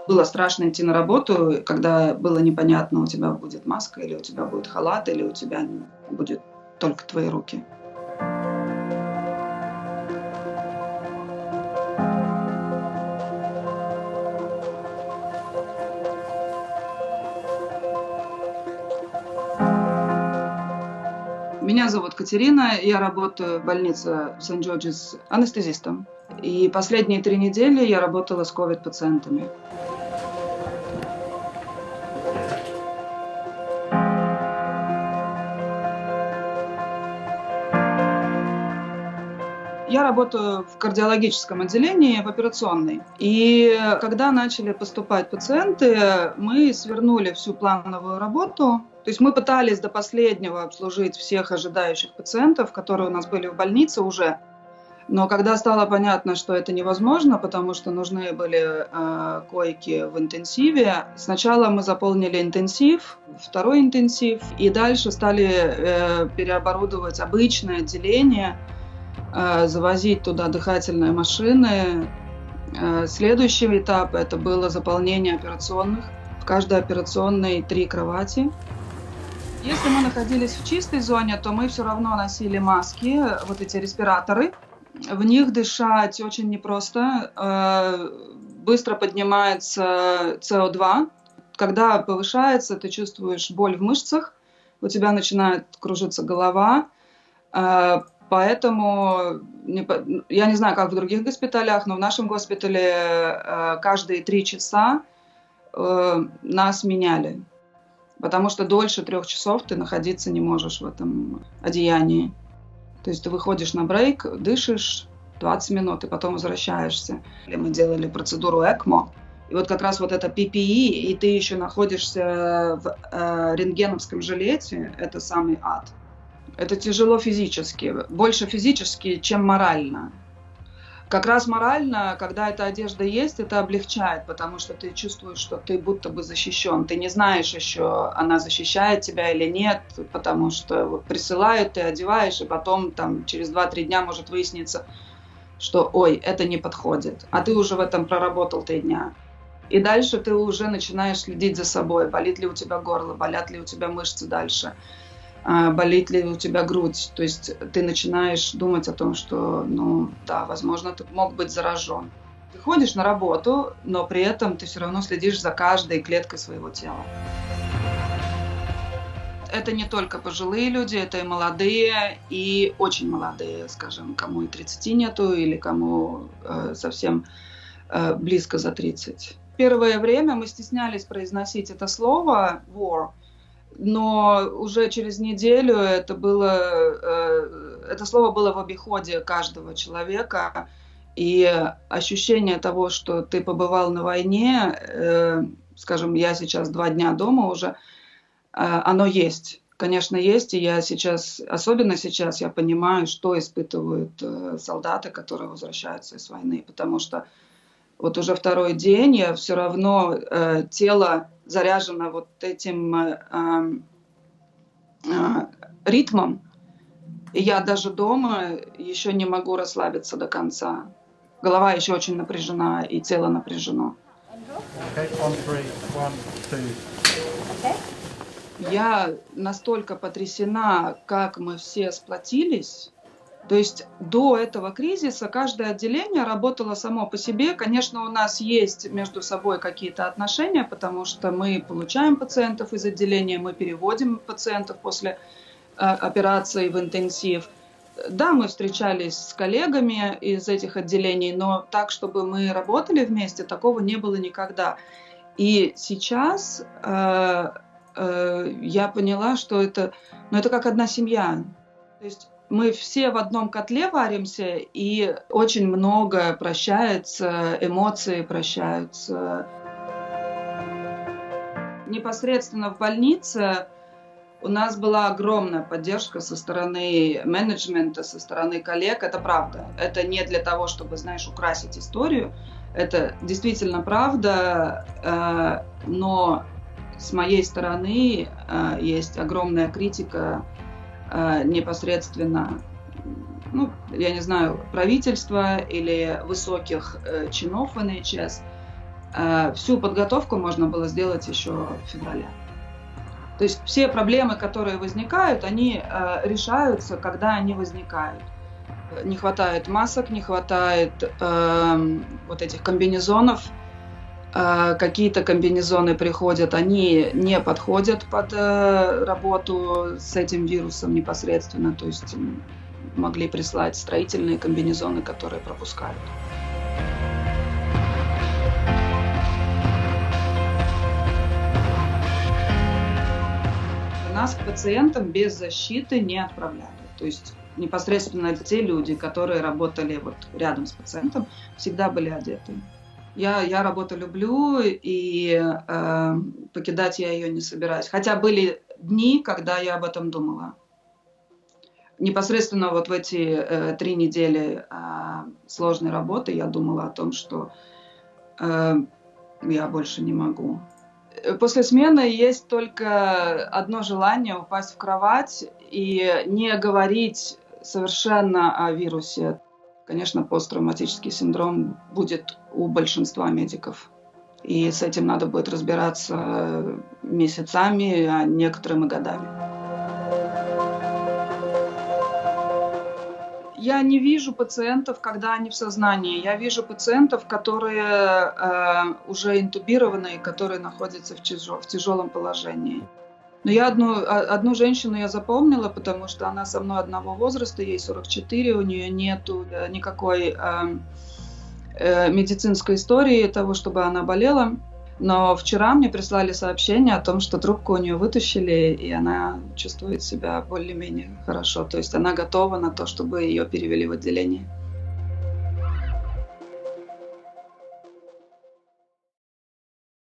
Было страшно идти на работу, когда было непонятно, у тебя будет маска, или у тебя будет халат, или у тебя будет только твои руки. Меня зовут Катерина, я работаю в больнице Сент-Джорджес анестезистом. И последние 3 недели я работала с ковид-пациентами. Я работаю в кардиологическом отделении, в операционной. И когда начали поступать пациенты, мы свернули всю плановую работу. То есть мы пытались до последнего обслужить всех ожидающих пациентов, которые у нас были в больнице уже. Но когда стало понятно, что это невозможно, потому что нужны были койки в интенсиве, сначала мы заполнили интенсив, второй интенсив, и дальше стали переоборудовать обычное отделение, завозить туда дыхательные машины. Следующий этап – это было заполнение операционных. В каждой операционной 3 кровати. Если мы находились в чистой зоне, то мы все равно носили маски, вот эти респираторы. В них дышать очень непросто. Быстро поднимается СО2. Когда повышается, ты чувствуешь боль в мышцах, у тебя начинает кружиться голова. Поэтому, я не знаю, как в других госпиталях, но в нашем госпитале каждые 3 часа нас меняли. Потому что дольше 3 часов ты находиться не можешь в этом одеянии. То есть ты выходишь на брейк, дышишь 20 минут и потом возвращаешься. Мы делали процедуру ЭКМО. И вот как раз вот это PPE, и ты еще находишься в рентгеновском жилете, это самый ад. Это тяжело физически, больше физически, чем морально. Как раз морально, когда эта одежда есть, это облегчает, потому что ты чувствуешь, что ты будто бы защищен. Ты не знаешь еще, она защищает тебя или нет, потому что вот присылают, ты одеваешь, и потом там, через 2-3 дня может выясниться, что ой, это не подходит. А ты уже в этом проработал 3 дня. И дальше ты уже начинаешь следить за собой. Болит ли у тебя горло, болят ли у тебя мышцы дальше. Болит ли у тебя грудь, то есть ты начинаешь думать о том, что, да, возможно, ты мог быть заражен. Ты ходишь на работу, но при этом ты все равно следишь за каждой клеткой своего тела. Это не только пожилые люди, это и молодые, и очень молодые, скажем, кому и 30 нету, или кому совсем близко за 30. Первое время мы стеснялись произносить это слово «war», но уже через неделю это слово было в обиходе каждого человека, и ощущение того, что ты побывал на войне, скажем, я сейчас 2 дня дома уже, оно есть. Конечно, есть, и я сейчас, особенно сейчас, я понимаю, что испытывают солдаты, которые возвращаются из войны, потому что вот уже 2-й день я все равно тело заряжено вот этим ритмом, и я даже дома еще не могу расслабиться до конца. Голова еще очень напряжена, и тело напряжено. Okay, on 3, 1, 2. Okay. Я настолько потрясена, как мы все сплотились. То есть до этого кризиса каждое отделение работало само по себе. Конечно, у нас есть между собой какие-то отношения, потому что мы получаем пациентов из отделения, мы переводим пациентов после операции в интенсив. Да, мы встречались с коллегами из этих отделений, но так, чтобы мы работали вместе, такого не было никогда. И сейчас я поняла, что это как одна семья. То есть мы все в одном котле варимся, и очень многое прощается, эмоции прощаются. Непосредственно в больнице у нас была огромная поддержка со стороны менеджмента, со стороны коллег. Это правда. Это не для того, чтобы, украсить историю. Это действительно правда, но с моей стороны есть огромная критика непосредственно ну, я не знаю, правительства или высоких чинов в НХС, всю подготовку можно было сделать еще в феврале. То есть все проблемы, которые возникают, они решаются, когда они возникают. Не хватает масок, не хватает вот этих комбинезонов. Какие-то комбинезоны приходят, они не подходят под работу с этим вирусом непосредственно. То есть могли прислать строительные комбинезоны, которые пропускают. Нас к пациентам без защиты не отправляли. То есть непосредственно те люди, которые работали вот рядом с пациентом, всегда были одеты. Я работу люблю, и покидать я ее не собираюсь. Хотя были дни, когда я об этом думала. Непосредственно вот в эти 3 недели сложной работы я думала о том, что я больше не могу. После смены есть только одно желание — упасть в кровать и не говорить совершенно о вирусе. Конечно, посттравматический синдром будет у большинства медиков. И с этим надо будет разбираться месяцами, а некоторым и годами. Я не вижу пациентов, когда они в сознании. Я вижу пациентов, которые уже интубированы и которые находятся в тяжелом положении. Но я одну женщину я запомнила, потому что она со мной одного возраста, ей 44, у нее нету никакой медицинской истории того, чтобы она болела. Но вчера мне прислали сообщение о том, что трубку у нее вытащили, и она чувствует себя более-менее хорошо. То есть она готова на то, чтобы ее перевели в отделение.